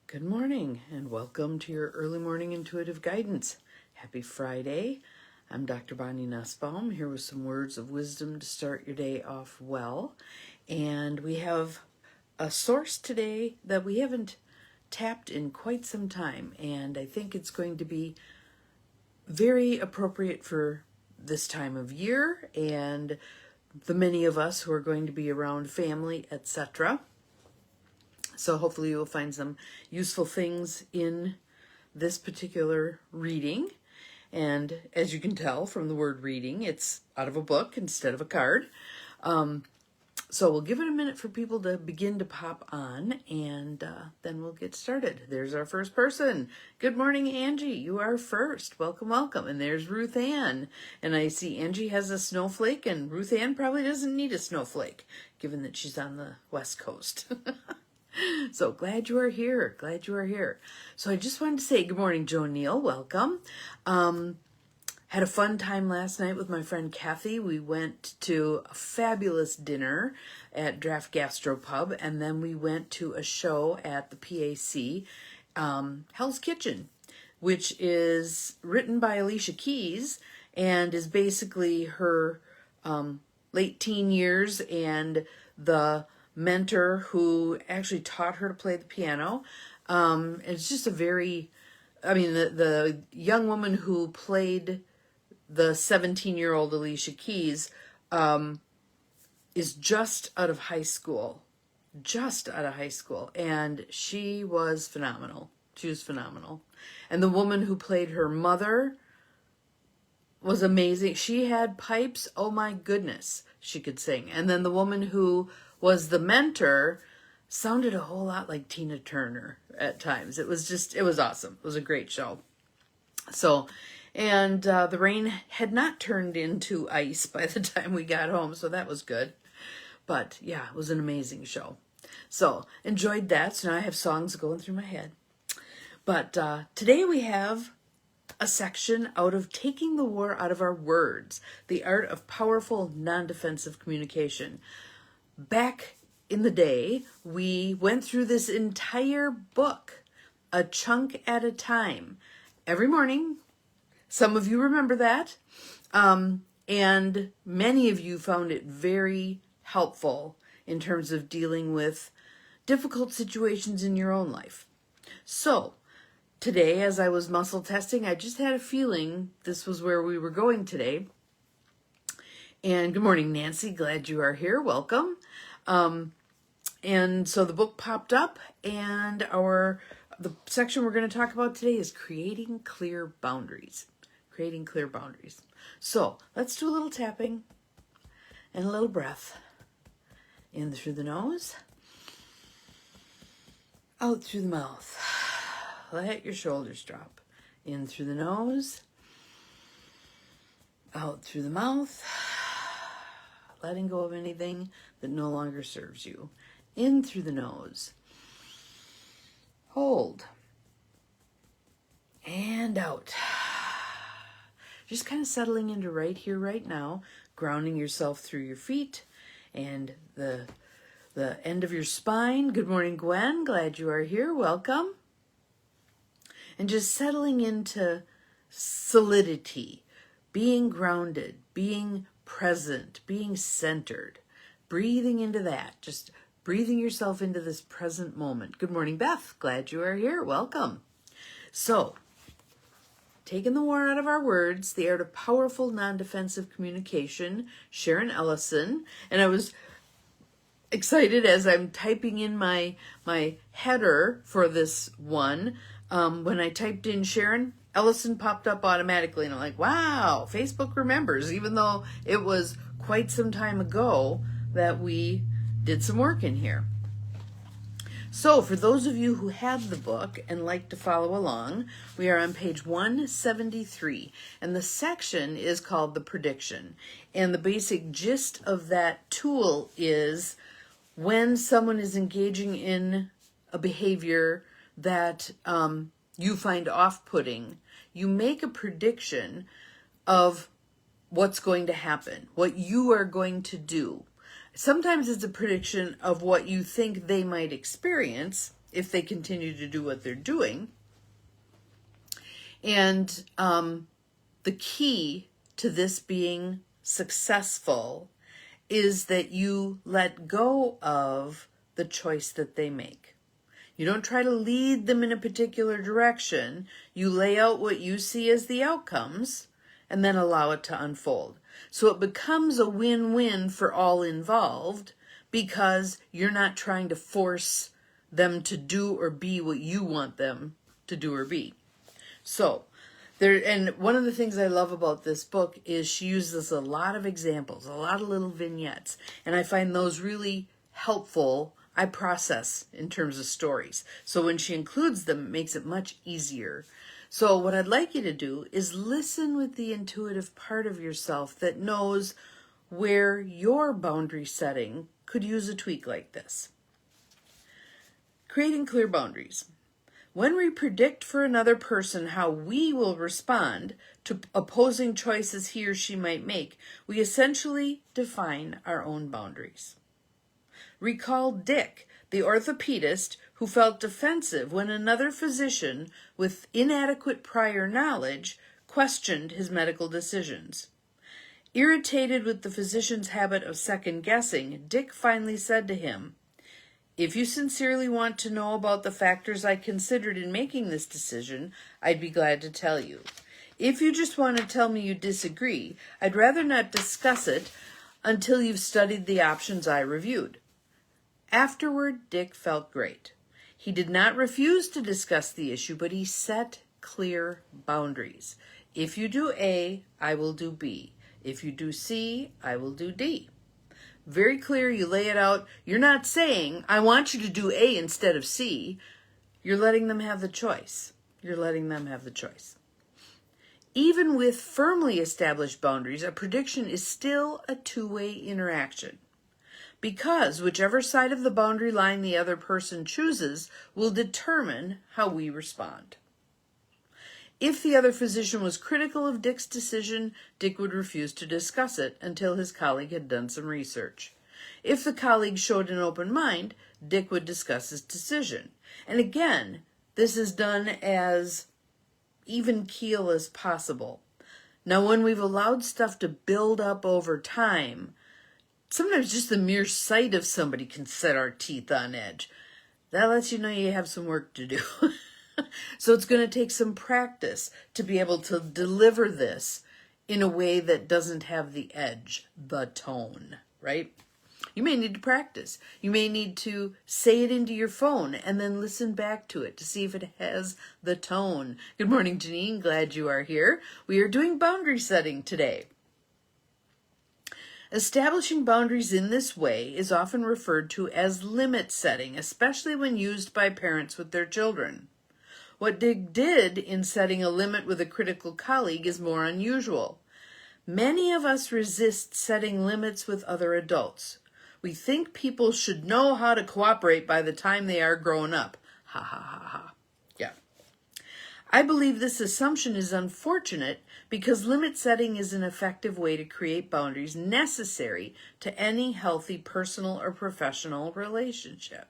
Good morning and welcome to your early morning intuitive guidance. Happy Friday. I'm Dr. Bonnie Nussbaum here with some words of wisdom to start your day off well. And we have a source today that we haven't tapped in quite some time, and I think it's going to be very appropriate for this time of year and the many of us who are going to be around family, etc. So hopefully you'll find some useful things in this particular reading. And as you can tell from the word reading, it's out of a book instead of a card. So we'll give it a minute for people to begin to pop on, and then we'll get started. There's our first person. Good morning, Angie. You are first. Welcome, welcome. And there's Ruth Ann. And I see Angie has a snowflake, and Ruth Ann probably doesn't need a snowflake, given that she's on the West Coast. So glad you are here. Glad you are here. So I just wanted to say good morning, Joe Neal. Welcome. Had a fun time last night with my friend Kathy. We went to a fabulous dinner at Draft Gastro Pub, and then we went to a show at the PAC, Hell's Kitchen, which is written by Alicia Keys and is basically her late teen years and the mentor who actually taught her to play the piano. It's just the young woman who played the 17-year-old Alicia Keys is just out of high school, and she was phenomenal. And the woman who played her mother was amazing. She had pipes, oh my goodness, she could sing. And then the woman who was the mentor sounded a whole lot like Tina Turner at times. It was awesome. It was a great show. So, and the rain had not turned into ice by the time we got home, so that was good. But yeah, it was an amazing show. So enjoyed that. So now I have songs going through my head. But today we have a section out of Taking the War Out of Our Words, the art of powerful non-defensive communication. Back in the day, we went through this entire book, a chunk at a time, every morning. Some of you remember that, and many of you found it very helpful in terms of dealing with difficult situations in your own life. So today, as I was muscle testing, I just had a feeling this was where we were going today. And good morning, Nancy. Glad you are here. Welcome. And so the book popped up, and the section we're going to talk about today is creating clear boundaries. Creating clear boundaries. So let's do a little tapping and a little breath. In through the nose, out through the mouth. Let your shoulders drop. In through the nose, out through the mouth. Letting go of anything that no longer serves you. In through the nose. Hold. And out. Just kind of settling into right here, right now. Grounding yourself through your feet and the end of your spine. Good morning, Gwen. Glad you are here. Welcome. And just settling into solidity. Being grounded. Being present, being centered, breathing into that, just breathing yourself into this present moment. Good morning, Beth. Glad you are here. Welcome. So, taking the war out of our words, the art of powerful non-defensive communication, Sharon Ellison. And I was excited as I'm typing in my header for this one. When I typed in Sharon Ellison popped up automatically, and I'm like, wow, Facebook remembers, even though it was quite some time ago that we did some work in here. So for those of you who have the book and like to follow along, we are on page 173, and the section is called The Prediction. And the basic gist of that tool is when someone is engaging in a behavior that you find off-putting, you make a prediction of what's going to happen, what you are going to do. Sometimes it's a prediction of what you think they might experience if they continue to do what they're doing. And the key to this being successful is that you let go of the choice that they make. You don't try to lead them in a particular direction. You lay out what you see as the outcomes and then allow it to unfold. So it becomes a win-win for all involved because you're not trying to force them to do or be what you want them to do or be. So and one of the things I love about this book is she uses a lot of examples, a lot of little vignettes, and I find those really helpful. I process in terms of stories. So when she includes them, it makes it much easier. So what I'd like you to do is listen with the intuitive part of yourself that knows where your boundary setting could use a tweak like this. Creating clear boundaries. When we predict for another person how we will respond to opposing choices he or she might make, we essentially define our own boundaries. Recall Dick, the orthopedist who felt defensive when another physician with inadequate prior knowledge questioned his medical decisions. Irritated with the physician's habit of second-guessing, Dick finally said to him, "If you sincerely want to know about the factors I considered in making this decision, I'd be glad to tell you. If you just want to tell me you disagree, I'd rather not discuss it until you've studied the options I reviewed." Afterward, Dick felt great. He did not refuse to discuss the issue, but he set clear boundaries. If you do A, I will do B. If you do C, I will do D. Very clear, you lay it out. You're not saying, I want you to do A instead of C. You're letting them have the choice. You're letting them have the choice. Even with firmly established boundaries, a prediction is still a two-way interaction, because whichever side of the boundary line the other person chooses will determine how we respond. If the other physician was critical of Dick's decision, Dick would refuse to discuss it until his colleague had done some research. If the colleague showed an open mind, Dick would discuss his decision. And again, this is done as even keel as possible. Now, when we've allowed stuff to build up over time, sometimes just the mere sight of somebody can set our teeth on edge. That lets you know you have some work to do. So it's going to take some practice to be able to deliver this in a way that doesn't have the edge, the tone, right? You may need to practice. You may need to say it into your phone and then listen back to it to see if it has the tone. Good morning, Janine. Glad you are here. We are doing boundary setting today. Establishing boundaries in this way is often referred to as limit setting, especially when used by parents with their children. What Dick did in setting a limit with a critical colleague is more unusual. Many of us resist setting limits with other adults. We think people should know how to cooperate by the time they are grown up. Ha ha ha ha. Yeah. I believe this assumption is unfortunate because limit setting is an effective way to create boundaries necessary to any healthy personal or professional relationship.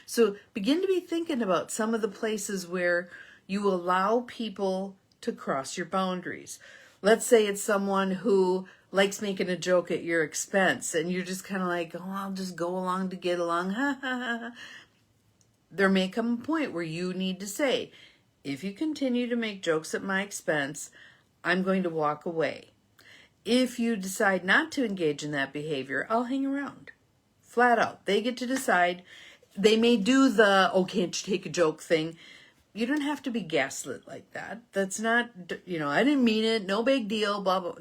So begin to be thinking about some of the places where you allow people to cross your boundaries. Let's say it's someone who likes making a joke at your expense and you're just kind of like, oh, I'll just go along to get along. Ha ha ha. There may come a point where you need to say, if you continue to make jokes at my expense, I'm going to walk away. If you decide not to engage in that behavior, I'll hang around. Flat out. They get to decide. They may do the, oh, can't you take a joke thing. You don't have to be gaslit like that. That's not, I didn't mean it. No big deal, blah, blah.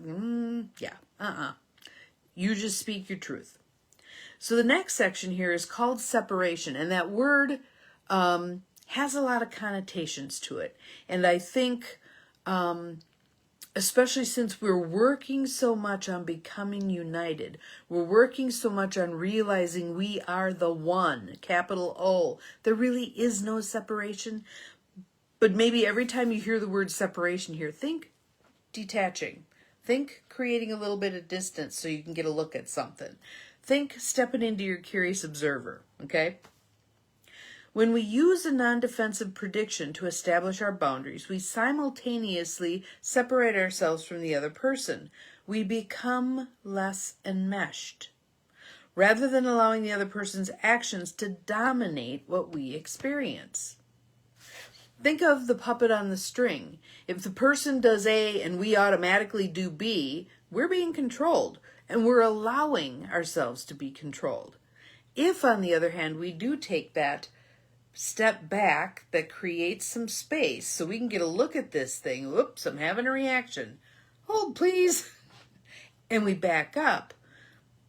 You just speak your truth. So the next section here is called separation. And that word has a lot of connotations to it. And I think, especially since we're working so much on becoming united, we're working so much on realizing we are the one, capital O. There really is no separation. But maybe every time you hear the word separation here, think detaching. Think creating a little bit of distance so you can get a look at something. Think stepping into your curious observer, okay? When we use a non-defensive prediction to establish our boundaries, we simultaneously separate ourselves from the other person. We become less enmeshed, rather than allowing the other person's actions to dominate what we experience. Think of the puppet on the string. If the person does A and we automatically do B, we're being controlled, and we're allowing ourselves to be controlled. If, on the other hand, we do take that step back that creates some space so we can get a look at this thing, whoops, I'm having a reaction, hold please, and we back up,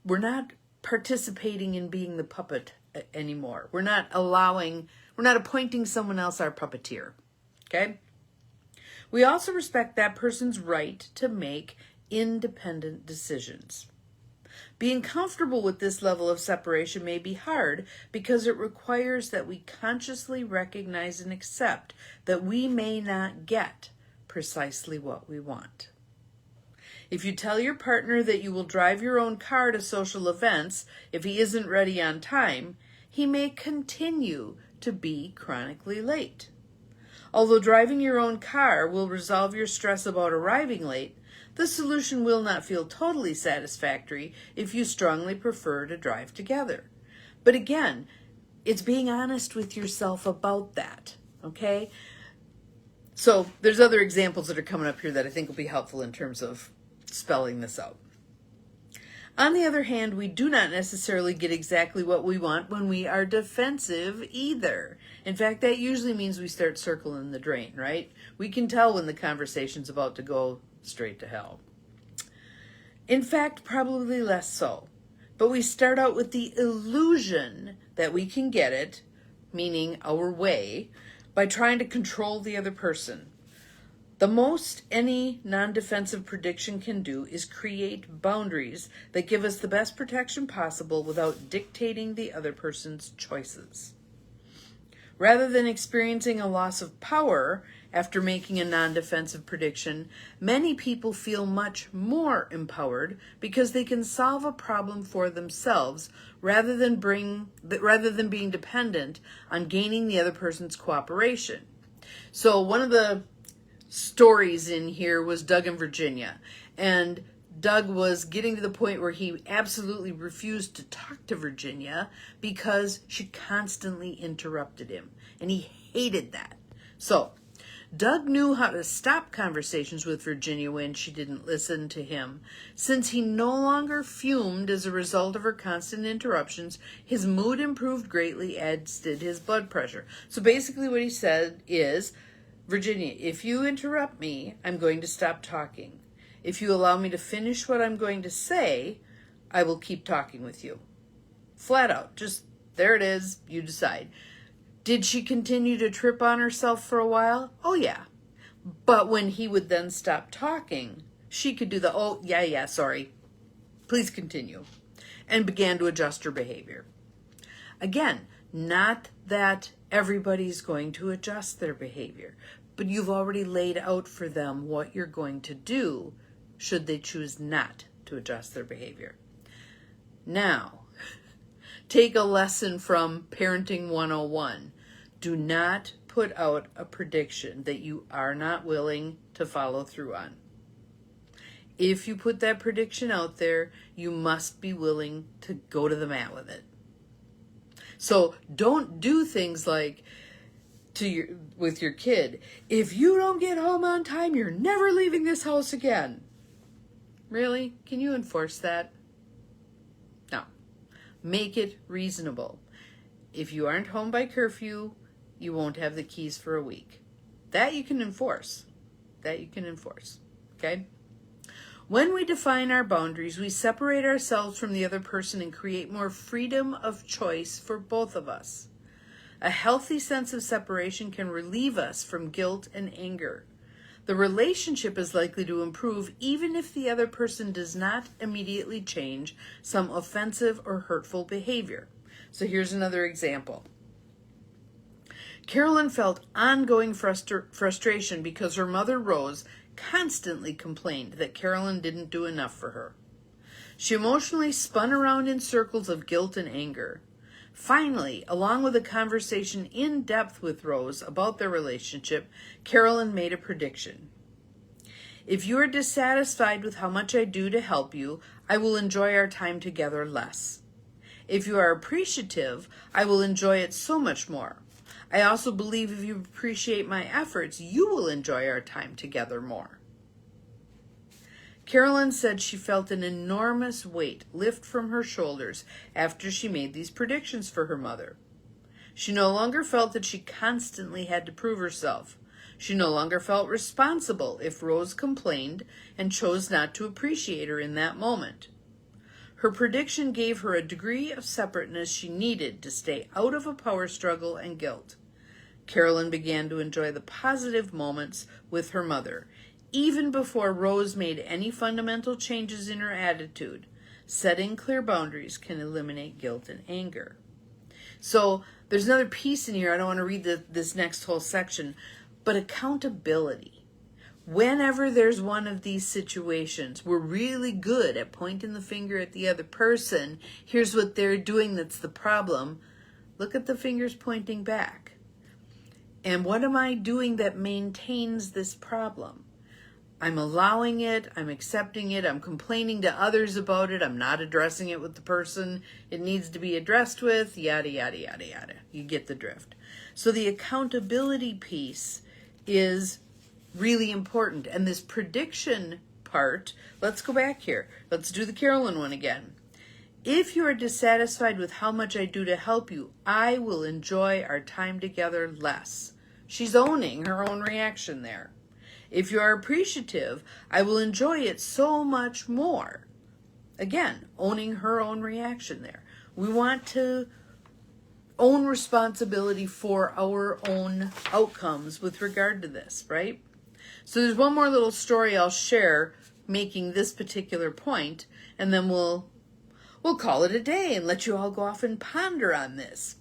we're not participating in being the puppet anymore. We're not appointing someone else our puppeteer. Okay? We also respect that person's right to make independent decisions. Being comfortable with this level of separation may be hard because it requires that we consciously recognize and accept that we may not get precisely what we want. If you tell your partner that you will drive your own car to social events if he isn't ready on time, he may continue to be chronically late. Although driving your own car will resolve your stress about arriving late, the solution will not feel totally satisfactory if you strongly prefer to drive together. But again, it's being honest with yourself about that, okay? So there's other examples that are coming up here that I think will be helpful in terms of spelling this out. On the other hand, we do not necessarily get exactly what we want when we are defensive either. In fact, that usually means we start circling the drain, right? We can tell when the conversation's about to go straight to hell. In fact, probably less so. But we start out with the illusion that we can get it, meaning our way, by trying to control the other person. The most any non-defensive prediction can do is create boundaries that give us the best protection possible without dictating the other person's choices. Rather than experiencing a loss of power after making a non-defensive prediction, many people feel much more empowered because they can solve a problem for themselves rather than being dependent on gaining the other person's cooperation. So one of the stories in here was Doug in Virginia, and Doug was getting to the point where he absolutely refused to talk to Virginia because she constantly interrupted him, and he hated that. So Doug knew how to stop conversations with Virginia when she didn't listen to him. Since he no longer fumed as a result of her constant interruptions, his mood improved greatly, as did his blood pressure. So basically what he said is, Virginia, if you interrupt me, I'm going to stop talking. If you allow me to finish what I'm going to say, I will keep talking with you. Flat out. Just, there it is. You decide. Did she continue to trip on herself for a while? Oh, yeah. But when he would then stop talking, she could do the, oh, yeah, sorry. Please continue. And began to adjust her behavior. Again, not that everybody's going to adjust their behavior, but you've already laid out for them what you're going to do should they choose not to adjust their behavior. Now, take a lesson from Parenting 101. Do not put out a prediction that you are not willing to follow through on. If you put that prediction out there, you must be willing to go to the mat with it. So don't do things like with your kid, if you don't get home on time, you're never leaving this house again. Really? Can you enforce that? No. Make it reasonable. If you aren't home by curfew, you won't have the keys for a week. That you can enforce. Okay? When we define our boundaries, we separate ourselves from the other person and create more freedom of choice for both of us. A healthy sense of separation can relieve us from guilt and anger. The relationship is likely to improve even if the other person does not immediately change some offensive or hurtful behavior. So here's another example. Carolyn felt ongoing frustration because her mother, Rose, constantly complained that Carolyn didn't do enough for her. She emotionally spun around in circles of guilt and anger. Finally, along with a conversation in depth with Rose about their relationship, Carolyn made a prediction. If you are dissatisfied with how much I do to help you, I will enjoy our time together less. If you are appreciative, I will enjoy it so much more. I also believe if you appreciate my efforts, you will enjoy our time together more. Carolyn said she felt an enormous weight lift from her shoulders after she made these predictions for her mother. She no longer felt that she constantly had to prove herself. She no longer felt responsible if Rose complained and chose not to appreciate her in that moment. Her prediction gave her a degree of separateness she needed to stay out of a power struggle and guilt. Carolyn began to enjoy the positive moments with her mother, even before Rose made any fundamental changes in her attitude. Setting clear boundaries can eliminate guilt and anger. So there's another piece in here. I don't want to read this next whole section, but accountability. Whenever there's one of these situations, we're really good at pointing the finger at the other person. Here's what they're doing that's the problem. Look at the fingers pointing back. And what am I doing that maintains this problem? I'm allowing it, I'm accepting it, I'm complaining to others about it, I'm not addressing it with the person it needs to be addressed with, yada, yada, yada, yada. You get the drift. So the accountability piece is really important. And this prediction part, let's go back here. Let's do the Carolyn one again. If you are dissatisfied with how much I do to help you, I will enjoy our time together less. She's owning her own reaction there. If you are appreciative, I will enjoy it so much more. Again, owning her own reaction there. We want to own responsibility for our own outcomes with regard to this, right? So there's one more little story I'll share making this particular point, and then we'll call it a day and let you all go off and ponder on this.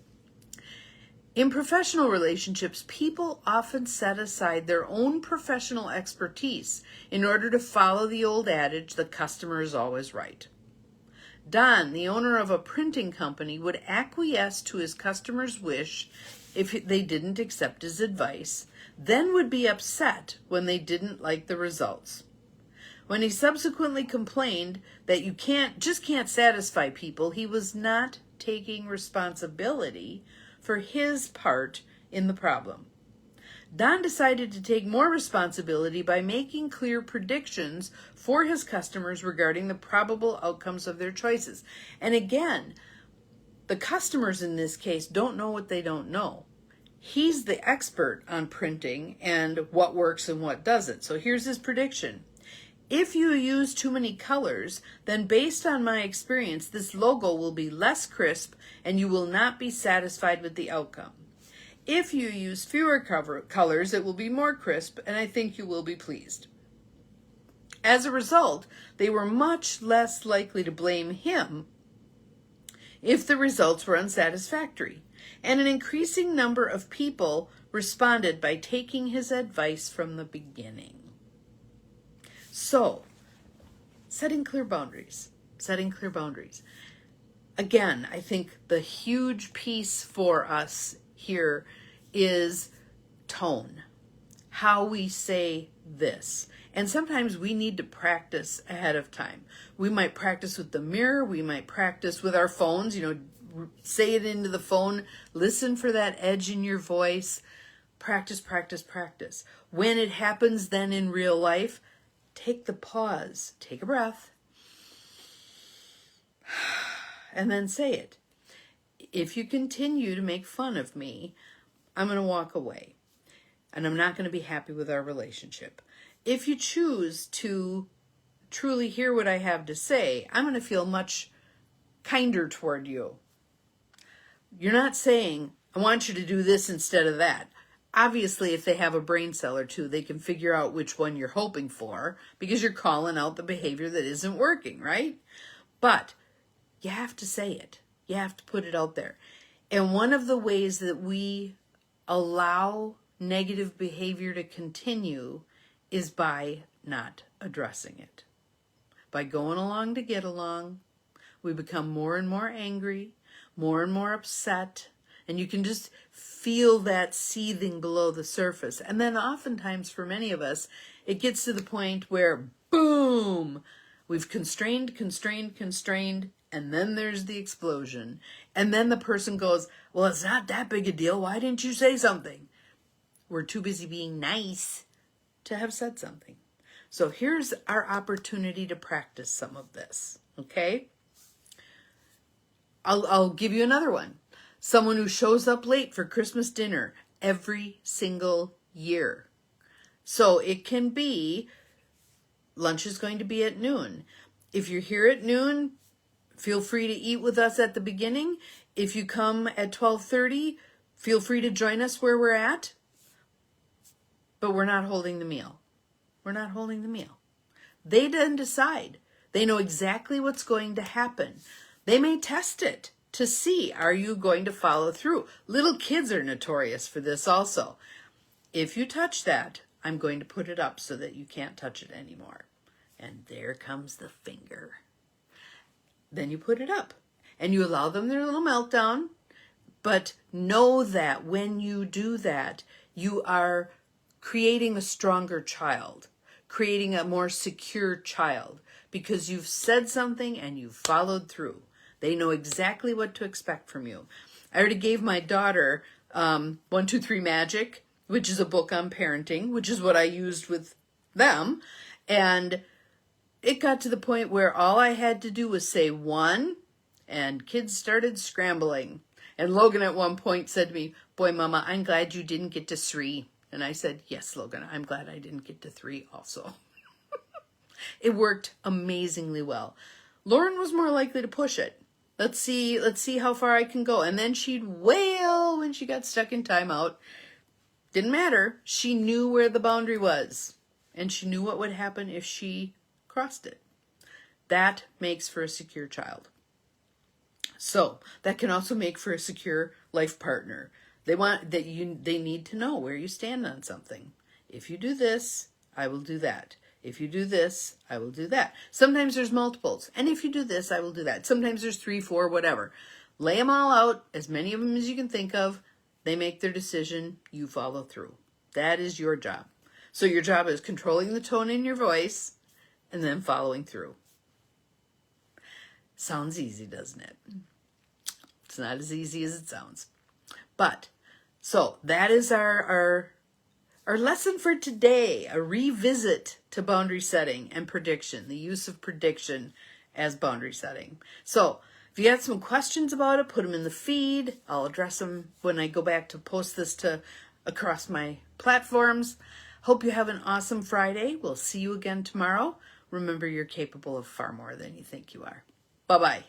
In professional relationships, people often set aside their own professional expertise in order to follow the old adage, the customer is always right. Don, the owner of a printing company, would acquiesce to his customer's wish if they didn't accept his advice, then would be upset when they didn't like the results. When he subsequently complained that you can't satisfy people, he was not taking responsibility for his part in the problem. Don decided to take more responsibility by making clear predictions for his customers regarding the probable outcomes of their choices. And again, the customers in this case don't know what they don't know. He's the expert on printing and what works and what doesn't. So here's his prediction. If you use too many colors, then based on my experience, this logo will be less crisp and you will not be satisfied with the outcome. If you use fewer colors, it will be more crisp and I think you will be pleased. As a result, they were much less likely to blame him if the results were unsatisfactory, and an increasing number of people responded by taking his advice from the beginning. So, setting clear boundaries. Again, I think the huge piece for us here is tone, how we say this. And sometimes we need to practice ahead of time. We might practice with the mirror, we might practice with our phones, say it into the phone, listen for that edge in your voice, practice. When it happens then in real life, take the pause, take a breath, and then say it. If you continue to make fun of me, I'm going to walk away, and I'm not going to be happy with our relationship. If you choose to truly hear what I have to say, I'm going to feel much kinder toward you. You're not saying, I want you to do this instead of that. Obviously, if they have a brain cell or two, they can figure out which one you're hoping for because you're calling out the behavior that isn't working, right? But you have to say it. You have to put it out there. And one of the ways that we allow negative behavior to continue is by not addressing it. By going along to get along, we become more and more angry. more and more upset, and you can just feel that seething below the surface. And then oftentimes for many of us, it gets to the point where, boom, we've constrained, and then there's the explosion. And then the person goes, well, it's not that big a deal. Why didn't you say something? We're too busy being nice to have said something. So here's our opportunity to practice some of this, okay? I'll give you another one. Someone who shows up late for Christmas dinner every single year. So it can be, lunch is going to be at noon. If you're here at noon, feel free to eat with us at the beginning. If you come at 12:30, feel free to join us where we're at. But we're not holding the meal. We're not holding the meal. They then decide. They know exactly what's going to happen. They may test it to see, are you going to follow through? Little kids are notorious for this also. If you touch that, I'm going to put it up so that you can't touch it anymore. And there comes the finger. Then you put it up and you allow them their little meltdown. But know that when you do that, you are creating a stronger child, creating a more secure child, because you've said something and you've followed through. They know exactly what to expect from you. I already gave my daughter 1, 2, 3 Magic, which is a book on parenting, which is what I used with them. And it got to the point where all I had to do was say 1, and kids started scrambling. And Logan at one point said to me, boy, Mama, I'm glad you didn't get to 3. And I said, yes, Logan, I'm glad I didn't get to 3 also. It worked amazingly well. Lauren was more likely to push it. Let's see how far I can go. And then she'd wail when she got stuck in timeout. Didn't matter. She knew where the boundary was. And she knew what would happen if she crossed it. That makes for a secure child. So that can also make for a secure life partner. They need to know where you stand on something. If you do this, I will do that. If you do this, I will do that. Sometimes there's multiples. And if you do this, I will do that. Sometimes there's 3, 4, whatever. Lay them all out, as many of them as you can think of. They make their decision. You follow through. That is your job. So your job is controlling the tone in your voice and then following through. Sounds easy, doesn't it? It's not as easy as it sounds. But, so that is our lesson for today, a revisit to boundary setting and prediction, the use of prediction as boundary setting. So if you had some questions about it, put them in the feed. I'll address them when I go back to post this to across my platforms. Hope you have an awesome Friday. We'll see you again tomorrow. Remember, you're capable of far more than you think you are. Bye-bye.